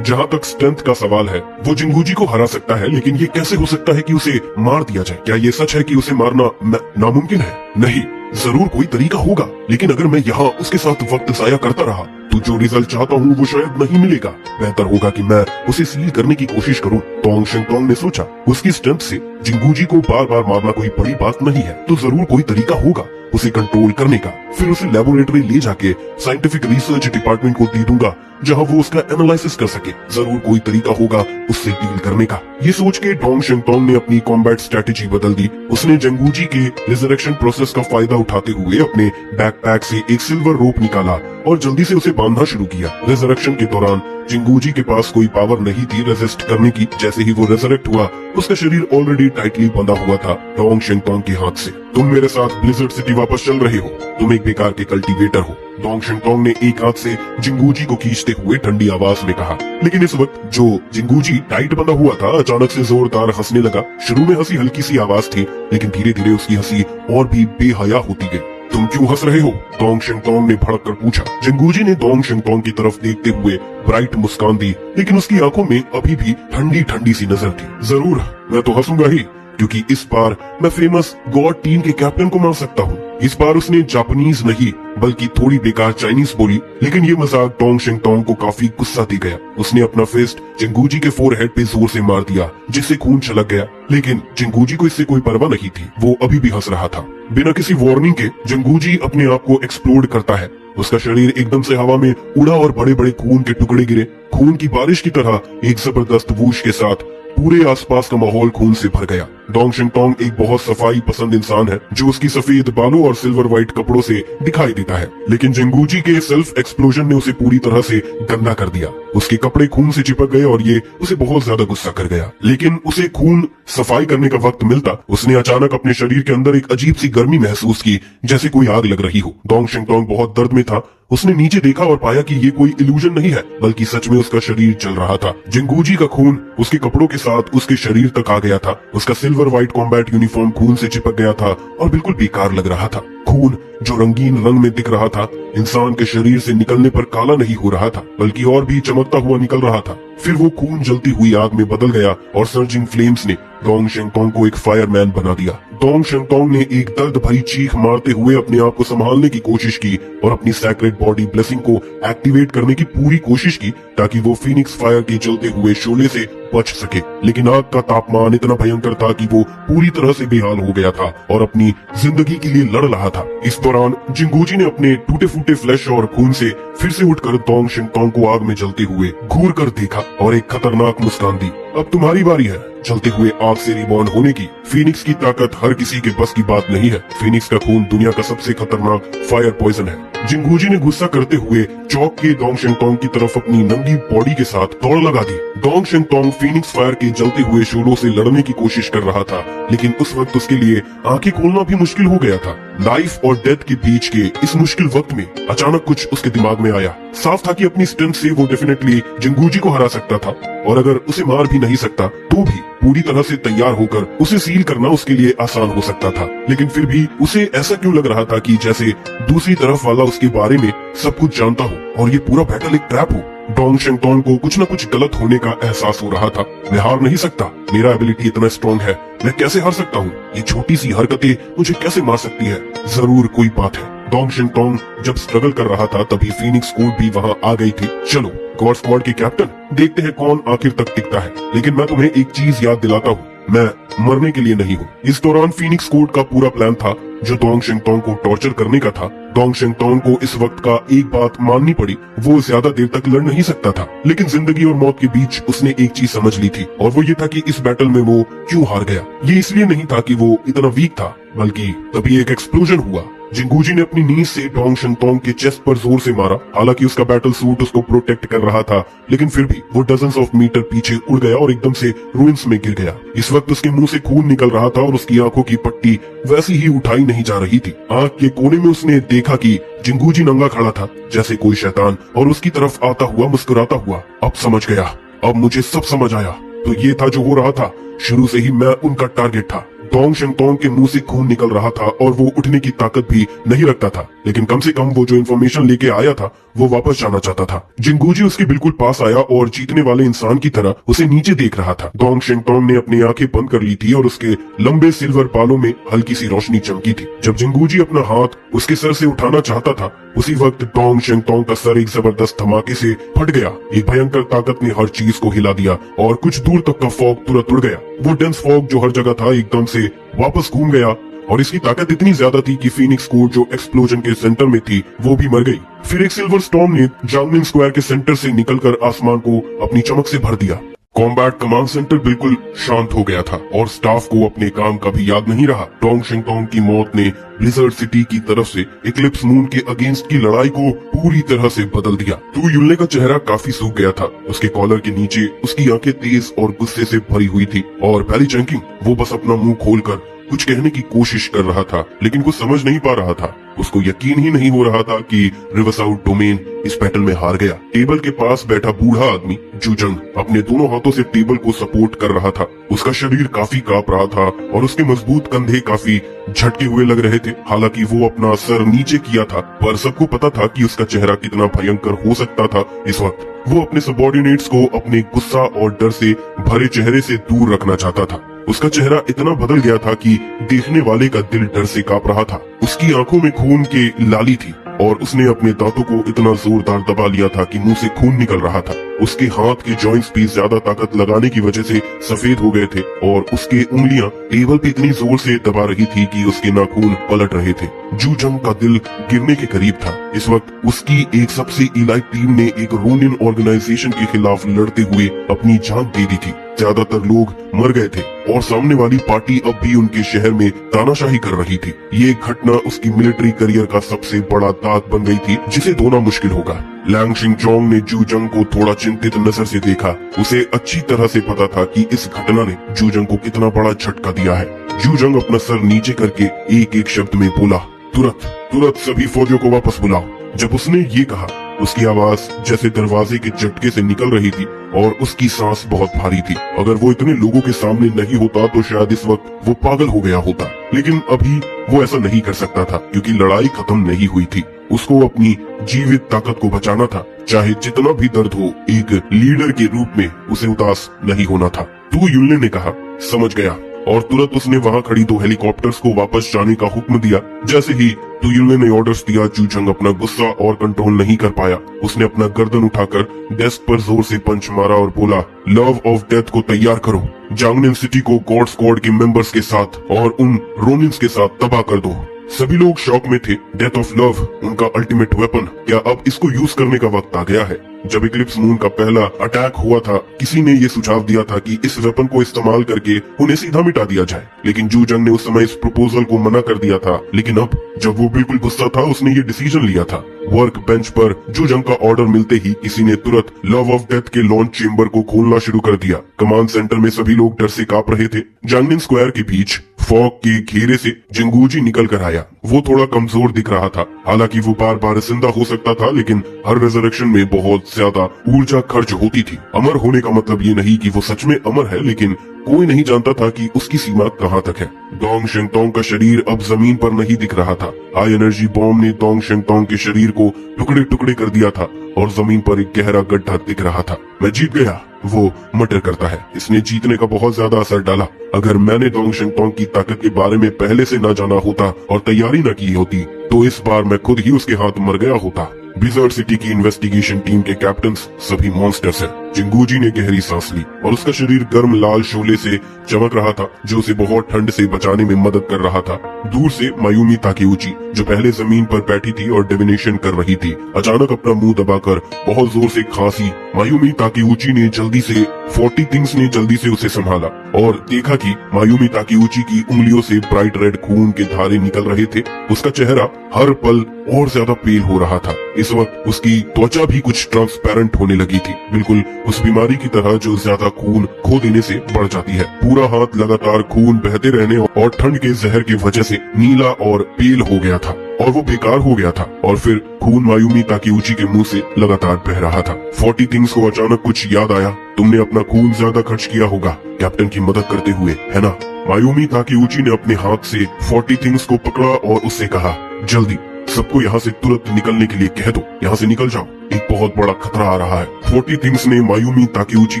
जहाँ तक स्ट्रेंथ का सवाल है, वो जिंगूजी को हरा सकता है, लेकिन ये कैसे हो सकता है कि उसे मार दिया जाए? क्या ये सच है कि उसे मारना नामुमकिन है? नहीं, जरूर कोई तरीका होगा, लेकिन अगर मैं यहाँ उसके साथ वक्त जाया करता रहा तो जो रिजल्ट चाहता हूँ वो शायद नहीं मिलेगा। बेहतर होगा कि मैं उसे सील करने की कोशिश करूँ। तोंग शिंगतोंग ने सोचा, उसकी स्ट्रेंथ से जिंगूजी को बार बार मारना कोई बड़ी बात नहीं है, तो जरूर कोई तरीका होगा उसे कंट्रोल करने का। फिर उसे लेबोरेटरी ले जाके साइंटिफिक रिसर्च डिपार्टमेंट को दे दूंगा, जहाँ वो उसका एनालिसिस कर सके। जरूर कोई तरीका होगा उससे डील करने का। ये सोच के टोंग शिंगतोंग ने अपनी कॉम्बैट स्ट्रेटेजी बदल दी। उसने जिंगूजी के रिजरेक्शन प्रोसेस का फायदा उठाते हुए अपने बैकपैक से एक सिल्वर रोप निकाला और जल्दी से उसे बांधना शुरू किया। रिजरेक्शन के दौरान जिंगूजी के पास कोई पावर नहीं थी रेजिस्ट करने की। जैसे ही वो रेजरेक्ट हुआ, उसका शरीर ऑलरेडी टाइटली बंधा हुआ था टोंग शिंगतोंग के हाथ से। तुम मेरे साथ ब्लिजर्ड सिटी वापस चल रहे हो, तुम एक बेकार के कल्टीवेटर हो, टोंग शिंगतोंग ने एक हाथ से जिंगूजी को खींचते हुए ठंडी आवाज में कहा। लेकिन इस वक्त जो जिंगूजी टाइट बंधा हुआ था अचानक से जोरदार हंसने लगा। शुरू में हंसी हल्की सी आवाज थी, लेकिन धीरे धीरे उसकी हंसी और भी बेहया होती गई। तुम क्यों हंस रहे हो? टोंग शिंगतोंग ने भड़क कर पूछा। जिंगूजी ने टोंग शिंगतोंग की तरफ देखते हुए ब्राइट मुस्कान दी, लेकिन उसकी आंखों में अभी भी ठंडी ठंडी सी नजर थी। जरूर, मैं तो हंसूंगा ही, क्योंकि इस बार मैं फेमस गॉड टीम के कैप्टन को मार सकता हूँ। इस बार उसने जापानीज नहीं बल्कि थोड़ी बेकार चाइनीज बोली, लेकिन ये मजाक टोंग शिंगतोंग को काफी गुस्सा दे गया। उसने अपना फिस्ट जिंगूजी के फोरहेड पे जोर से मार दिया, जिससे खून छलक गया। लेकिन जिंगूजी को इससे कोई परवाह नहीं थी, वो अभी भी हंस रहा था। बिना किसी वार्निंग के जिंगूजी अपने आप को एक्सप्लोड करता है। उसका शरीर एकदम से हवा में उड़ा और बड़े बड़े खून के टुकड़े गिरे। खून की बारिश की तरह एक जबरदस्त वूश के साथ पूरे आसपास का माहौल खून से भर गया। टोंग शिंगतोंग एक बहुत सफाई पसंद इंसान है, जो उसकी सफेद बालों और सिल्वर व्हाइट कपड़ों से दिखाई देता है। लेकिन जिंगूजी के सेल्फ एक्सप्लोजन ने उसे पूरी तरह से गंदा कर दिया। उसके कपड़े खून से चिपक गए और ये उसे बहुत ज्यादा गुस्सा कर गया। लेकिन उसे खून सफाई करने का वक्त मिलता, उसने अचानक अपने शरीर के अंदर एक अजीब सी गर्मी महसूस की, जैसे कोई आग लग रही हो। टोंग शिंगतोंग बहुत दर्द में था। उसने नीचे देखा और पाया कि ये कोई इल्यूजन नहीं है, बल्कि सच में उसका शरीर चल रहा था। जिंगूजी का खून उसके कपड़ों के साथ उसके शरीर तक आ गया था। उसका सिल्वर व्हाइट कॉम्बैट यूनिफॉर्म खून से चिपक गया था और बिल्कुल बेकार लग रहा था। खून जो रंगीन रंग में दिख रहा था, इंसान के शरीर से निकलने पर काला नहीं हो रहा था, बल्कि और भी चमकता हुआ निकल रहा था। फिर वो खून जलती हुई आग में बदल गया और सर्जिंग फ्लेम्स ने टोंग शिंगतोंग को एक फायरमैन बना दिया। टोंग शिंगतोंग ने एक दर्द भरी चीख मारते हुए अपने आप को संभालने की कोशिश की और अपनी सैक्रेड बॉडी ब्लेसिंग को एक्टिवेट करने की पूरी कोशिश की, ताकि वो फीनिक्स फायर के जलते हुए शोले से बच सके। लेकिन आग का तापमान इतना भयंकर था कि वो पूरी तरह से बेहाल हो गया था और अपनी जिंदगी के लिए लड़ रहा था। इस दौरान जिंगूजी ने अपने टूटे फूटे फ्लैश और खून से फिर से उठकर टोंग शिंगतोंग को आग में जलते हुए घूर कर देखा और एक खतरनाक मुस्कान दी। अब तुम्हारी बारी है जलते हुए आग से रिबॉर्न होने की। फीनिक्स की ताकत हर किसी के बस की बात नहीं है। फीनिक्स का खून दुनिया का सबसे खतरनाक फायर पॉइजन है। जिंगूजी ने गुस्सा करते हुए चौक के टोंग शिंगतोंग की तरफ अपनी नंगी बॉडी के साथ दौड़ लगा दी। टोंग शिंगतोंग फीनिक्स फायर के जलते हुए शोलों से लड़ने की कोशिश कर रहा था, लेकिन उस वक्त उसके लिए आंखें खोलना भी मुश्किल हो गया था। लाइफ और डेथ के बीच के इस मुश्किल वक्त में अचानक कुछ उसके दिमाग में आया। साफ था कि अपनी स्ट्रेंथ से वो डेफिनेटली जिंगूजी को हरा सकता था, और अगर उसे मार भी नहीं सकता तो भी पूरी तरह से तैयार होकर उसे सील करना उसके लिए आसान हो सकता था। लेकिन फिर भी उसे ऐसा क्यों लग रहा था कि जैसे दूसरी तरफ वाला उसके बारे में सब कुछ जानता हो और ये पूरा बैटल एक ट्रैप हो। टोंग शिंगतोंग को कुछ न कुछ गलत होने का एहसास हो रहा था। मैं हार नहीं सकता, मेरा एबिलिटी इतना स्ट्रॉन्ग है, मैं कैसे हार सकता हूँ? ये छोटी सी हरकतें मुझे कैसे मार सकती है? जरूर कोई बात है। टोंग शिंगतोंग जब स्ट्रगल कर रहा था तभी फीनिक्स स्क्वाड भी वहाँ आ गई थी। चलो गॉड स्क्वाड के कैप्टन, देखते हैं कौन आखिर तक टिकता है। लेकिन मैं तुम्हें एक चीज याद दिलाता हूँ, मैं मरने के लिए नहीं हूँ। इस दौरान फीनिक्स स्क्वाड का पूरा प्लान था जो टोंग शिंगतोंग को टॉर्चर करने का था। टोंग शिंगतोंग को इस वक्त का एक बात माननी पड़ी, वो ज्यादा देर तक लड़ नहीं सकता था। लेकिन जिंदगी और मौत के बीच उसने एक चीज समझ ली थी, और वो ये था कि इस बैटल में वो क्यों हार गया। ये इसलिए नहीं था कि वो इतना वीक था, बल्कि तभी एक एक्सप्लोजन हुआ। जिंगूजी ने अपनी नीज से टोंग शिंगतोंग के चेस्ट पर जोर से मारा। हालांकि उसका बैटल सूट उसको प्रोटेक्ट कर रहा था, लेकिन फिर भी वो डजन्स ऑफ मीटर पीछे उड़ गया और एकदम से रुइंस में गिर गया। इस वक्त उसके मुंह से खून निकल रहा था और उसकी आंखों की पट्टी वैसी ही उठाई नहीं जा रही थी। आंख के कोने में उसने देखा कि जिंगूजी नंगा खड़ा था जैसे कोई शैतान, और उसकी तरफ आता हुआ मुस्कुराता हुआ। अब समझ गया, अब मुझे सब समझ आया। तो ये था जो हो रहा था, शुरू से ही मैं उनका टारगेट था। डोंग शिंगतोंग के मुंह से खून निकल रहा था और वो उठने की ताकत भी नहीं रखता था, लेकिन कम से कम वो जो इन्फॉर्मेशन लेके आया था वो वापस जाना चाहता था। जिंगूजी उसके बिल्कुल पास आया और जीतने वाले इंसान की तरह उसे नीचे देख रहा था। डोंग शिंगतोंग ने अपनी आंखें बंद कर ली थी और उसके लंबे सिल्वर बालों में हल्की सी रोशनी चमकी थी। जब जिंगूजी अपना हाथ उसके सर से उठाना चाहता था, उसी वक्त डोंग शिंगतोंग का सर एक जबरदस्त धमाके से फट गया। एक भयंकर ताकत ने हर चीज को हिला दिया और कुछ दूर तक का फॉग तुरंत उड़ गया। वो डेंस फॉग जो हर जगह था एकदम से वापस घूम गया और इसकी ताकत इतनी ज्यादा थी कि फीनिक्स कोर्ट जो एक्सप्लोजन के सेंटर में थी वो भी मर गई। फिर एक सिल्वर स्टॉर्म ने जांगमिन स्क्वायर के सेंटर से निकलकर आसमान को अपनी चमक से भर दिया। कॉम्बैट कमांड सेंटर बिल्कुल शांत हो गया था और स्टाफ को अपने काम का भी याद नहीं रहा। डोंग शिंगतोंग की मौत ने ब्लिजर्ड सिटी की तरफ से इक्लिप्स मून के अगेंस्ट की लड़ाई को पूरी तरह से बदल दिया। तू युल्ले का चेहरा काफी सूख गया था। उसके कॉलर के नीचे उसकी आंखें तेज और गुस्से से भरी हुई थी और पैली चैंकिंग वो बस अपना मुंह खोलकर कुछ कहने की कोशिश कर रहा था, लेकिन कुछ समझ नहीं पा रहा था। उसको यकीन ही नहीं हो रहा था कि रिवरसाउथ डोमेन इस बैटल में हार गया। टेबल के पास बैठा बूढ़ा आदमी जूजंग अपने दोनों हाथों से टेबल को सपोर्ट कर रहा था। उसका शरीर काफी कांप रहा था और उसके मजबूत कंधे काफी झटके हुए लग रहे थे। हालांकि वो अपना सर नीचे किया था, पर सबको पता था कि उसका चेहरा कितना भयंकर हो सकता था। इस वक्त वो अपने सबॉर्डिनेट्स को अपने गुस्सा और डर से भरे चेहरे से दूर रखना चाहता था। उसका चेहरा इतना बदल गया था कि देखने वाले का दिल डर से कांप रहा था। उसकी आंखों में खून की लाली थी और उसने अपने दांतों को इतना जोरदार दबा लिया था कि मुंह से खून निकल रहा था। उसके हाथ के जॉइंट्स भी ज्यादा ताकत लगाने की वजह से सफेद हो गए थे और उसके उंगलियां टेबल पे इतनी जोर से दबा रही थी कि उसके नाखून पलट रहे थे। जूजंग का दिल गिरने के करीब था। इस वक्त उसकी एक सबसे इलाइट टीम ने एक रोनिन ऑर्गेनाइजेशन के खिलाफ लड़ते हुए अपनी जान दे दी थी। ज्यादातर लोग मर गए थे और सामने वाली पार्टी अब भी उनके शहर में तानाशाही कर रही थी। ये घटना उसकी मिलिट्री करियर का सबसे बड़ा दाग बन गई थी, जिसे धोना मुश्किल होगा। लैंग शिंगचोंग ने जूजंग को थोड़ा चिंतित नजर से देखा। उसे अच्छी तरह से पता था कि इस घटना ने जूजंग को कितना बड़ा झटका दिया है। जूजंग अपना सर नीचे करके एक एक शब्द में बोला, तुरंत तुरंत सभी फौजियों को वापस बुलाओ। जब उसने ये कहा, उसकी आवाज जैसे दरवाजे के झटके से निकल रही थी और उसकी सांस बहुत भारी थी। अगर वो इतने लोगों के सामने नहीं होता तो शायद इस वक्त वो पागल हो गया होता, लेकिन अभी वो ऐसा नहीं कर सकता था क्योंकि लड़ाई खत्म नहीं हुई थी। उसको अपनी जीवित ताकत को बचाना था, चाहे जितना भी दर्द हो। एक लीडर के रूप में उसे उदास नहीं होना था। तू युल्ले ने कहा, समझ गया, और तुरंत उसने वहां खड़ी 2 हेलीकॉप्टर्स को वापस जाने का हुक्म दिया। जैसे ही तुयुल्ले ने ऑर्डर्स दिया, जूजंग अपना गुस्सा और कंट्रोल नहीं कर पाया। उसने अपना गर्दन उठाकर डेस्क पर जोर से पंच मारा और बोला, लव ऑफ डेथ को तैयार करो। जांगनिन सिटी को गॉड स्क्वाड के मेंबर्स के साथ और उन रोनिन्स के साथ तबाह कर दो। सभी लोग शॉक में थे। डेथ ऑफ लव, उनका अल्टीमेट वेपन, क्या अब इसको यूज करने का वक्त आ गया है? जब इक्लिप्स मून का पहला अटैक हुआ था, किसी ने ये सुझाव दिया था कि इस वेपन को इस्तेमाल करके उन्हें सीधा मिटा दिया जाए, लेकिन जूजंग ने उस समय इस प्रपोजल को मना कर दिया था। लेकिन अब जब वो बिल्कुल गुस्सा था, उसने ये डिसीजन लिया था। वर्क बेंच पर जूजंग का ऑर्डर मिलते ही किसी ने तुरंत लव ऑफ डेथ के लॉन्च चेम्बर को खोलना शुरू कर दिया। कमांड सेंटर में सभी लोग डर से कांप रहे थे। जांगनिन स्क्वायर के बीच फॉग के घेरे से जिंगूजी निकल कर आया। वो थोड़ा कमजोर दिख रहा था, हालांकि वो बार बार जिंदा हो सकता था, लेकिन हर रेजरेक्शन में बहुत ज्यादा ऊर्जा खर्च होती थी। अमर होने का मतलब ये नहीं कि वो सच में अमर है, लेकिन कोई नहीं जानता था कि उसकी सीमा कहाँ तक है। डोंग शिंगतोंग का शरीर अब जमीन पर नहीं दिख रहा था। हाई एनर्जी बॉम्ब ने डोंग शिंगतोंग के शरीर को टुकड़े टुकड़े कर दिया था और जमीन पर एक गहरा गड्ढा दिख रहा था। मैं जीत गया, वो मटर करता है। इसने जीतने का बहुत ज्यादा असर डाला। अगर मैंने डोंग शिंगतोंग की ताकत के बारे में पहले से न जाना होता और तैयारी न की होती, तो इस बार मैं खुद ही उसके हाथ मर गया होता। ब्लिजर्ड सिटी की इन्वेस्टिगेशन टीम के कैप्टन्स सभी मॉन्स्टर्स हैं। जिंगूजी ने गहरी सांस ली और उसका शरीर गर्म लाल शोले से चमक रहा था, जो उसे बहुत ठंड से बचाने में मदद कर रहा था। दूर से मायूमी ताकेउची, जो पहले जमीन पर बैठी थी और डिविनेशन कर रही थी, अचानक अपना मुंह दबाकर बहुत जोर से खांसी। मायूमी ताकेउची ने जल्दी से 40 थिंग्स ने जल्दी से उसे संभाला और देखा कि मायूमी ताकेउची की उंगलियों से ब्राइट रेड खून के धारे निकल रहे थे। उसका चेहरा हर पल और ज्यादा पेल हो रहा था। इस वक्त उसकी त्वचा भी कुछ ट्रांसपेरेंट होने लगी थी, बिल्कुल उस बीमारी की तरह जो ज्यादा खून खो देने से बढ़ जाती है। पूरा हाथ लगातार खून बहते रहने और ठंड के जहर की वजह से नीला और पेल हो गया था और वो बेकार हो गया था। और फिर खून मायूमी ताकेउची के मुंह से लगातार बह रहा था। 40 थिंग्स को अचानक कुछ याद आया। तुमने अपना खून ज्यादा खर्च किया होगा कैप्टन की मदद करते हुए, है ना? मायूमी ताकेउची ने अपने हाथ से 40 थिंग्स को पकड़ा और उससे कहा, जल्दी सबको यहाँ से तुरंत निकलने के लिए कह दो, यहाँ से निकल जाओ, एक बहुत बड़ा खतरा आ रहा है। 40 थिंग्स ने मायूमी ताकेउची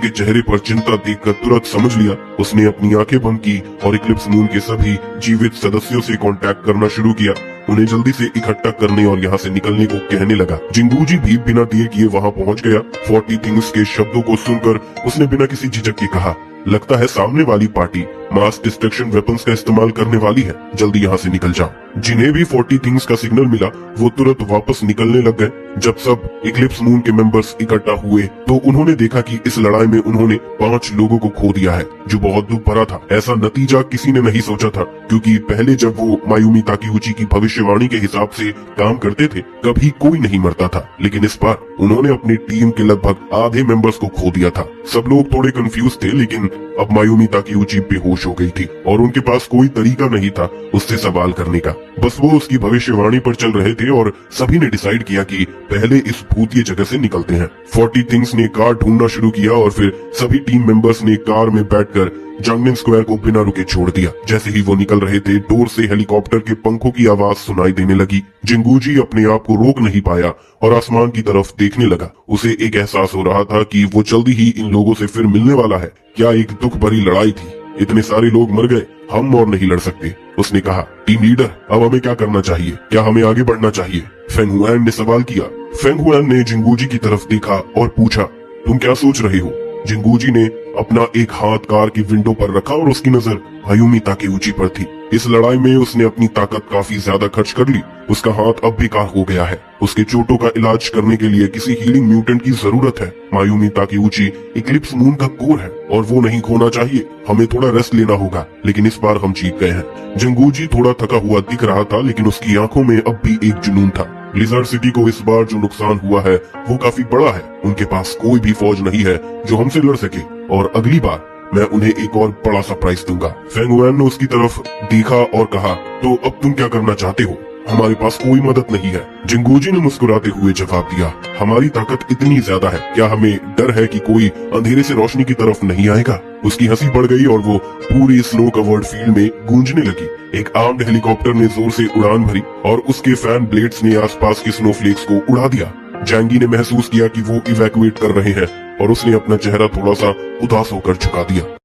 के चेहरे पर चिंता देखकर तुरंत समझ लिया। उसने अपनी आंखें बंद की और इक्लिप्स मून के सभी जीवित सदस्यों से कांटेक्ट करना शुरू किया, उन्हें जल्दी से इकट्ठा करने और यहाँ से निकलने को कहने लगा। जिंगूजी भी बिना देर किए वहाँ पहुँच गया। 40 थिंग्स के शब्दों को सुनकर उसने बिना किसी झिझक के कहा, लगता है सामने वाली पार्टी मास डिस्ट्रक्शन वेपन्स का इस्तेमाल करने वाली है, जल्दी यहाँ से निकल जाओ। जिन्हें भी 40 थिंग्स का सिग्नल मिला वो तुरंत वापस निकलने लग गए। जब सब इक्लिप्स मून के मेंबर्स इकट्ठा हुए तो उन्होंने देखा कि इस लड़ाई में उन्होंने 5 लोगों को खो दिया है, जो बहुत दुख भरा था। ऐसा नतीजा किसी ने नहीं सोचा था, क्योंकि पहले जब वो मायूमी ताकेउची की भविष्यवाणी के हिसाब से काम करते थे कभी कोई नहीं मरता था, लेकिन इस बार उन्होंने अपनी टीम के लगभग आधे मेंबर्स को खो दिया था। सब लोग थोड़े कंफ्यूज थे, लेकिन अब मायूमी ताकेउची बेहोश हो गई थी और उनके पास कोई तरीका नहीं था उससे सवाल करने का। बस वो उसकी भविष्यवाणी पर चल रहे थे और सभी ने डिसाइड किया कि पहले इस भूतिया जगह से निकलते हैं। 40 थिंग्स ने कार ढूंढना शुरू किया और फिर सभी टीम मेंबर्स ने कार में बैठकर जंगलिन स्क्वायर को बिना रुके छोड़ दिया। जैसे ही वो निकल रहे थे डोर से हेलीकॉप्टर के पंखों की आवाज सुनाई देने लगी। जिंगूजी अपने आप को रोक नहीं पाया और आसमान की तरफ देखने लगा। उसे एक एहसास हो रहा था कि वो जल्दी ही इन लोगों से फिर मिलने वाला है। क्या एक दुख भरी लड़ाई थी, इतने सारे लोग मर गए, हम और नहीं लड़ सकते। उसने कहा, टीम लीडर अब हमें क्या करना चाहिए, क्या हमें आगे बढ़ना चाहिए? फेंग हुआन ने सवाल किया। फेंग हुआन ने जिंगूजी की तरफ देखा और पूछा, तुम क्या सोच रहे हो? जिंगूजी ने अपना एक हाथ कार की विंडो पर रखा और उसकी नजर मायूमी ताकेउची पर थी। इस लड़ाई में उसने अपनी ताकत काफी ज्यादा खर्च कर ली। उसका हाथ अब बेकार हो गया है। उसके चोटों का इलाज करने के लिए किसी हीलिंग म्यूटेंट की जरूरत है। मायूमी ताकेउची इक्लिप्स मून का कोर है और वो नहीं खोना चाहिए। हमें थोड़ा रेस्ट लेना होगा, लेकिन इस बार हम जीत गए हैं। जिंगूजी थोड़ा थका हुआ दिख रहा था, लेकिन उसकी आंखों में अब भी एक जुनून था। ब्लिज़र्ड सिटी को इस बार जो नुकसान हुआ है वो काफी बड़ा है। उनके पास कोई भी फौज नहीं है जो हमसे लड़ सके, और अगली बार मैं उन्हें एक और बड़ा सरप्राइज दूंगा। फेंग हुआन ने उसकी तरफ देखा और कहा, तो अब तुम क्या करना चाहते हो? हमारे पास कोई मदद नहीं है। जिंगूजी ने मुस्कुराते हुए जवाब दिया, हमारी ताकत इतनी ज्यादा है, क्या हमें डर है कि कोई अंधेरे से रोशनी की तरफ नहीं आएगा? उसकी हंसी बढ़ गई और वो पूरी स्नो कवर्ड फील्ड में गूंजने लगी। एक आर्म्ड हेलीकॉप्टर ने जोर से उड़ान भरी और उसके फैन ब्लेड्स ने आसपास के स्नोफ्लेक्स को उड़ा दिया। जैंगी ने महसूस किया कि वो इवैक्यूएट कर रहे हैं और उसने अपना चेहरा थोड़ा सा उदास होकर झुका दिया।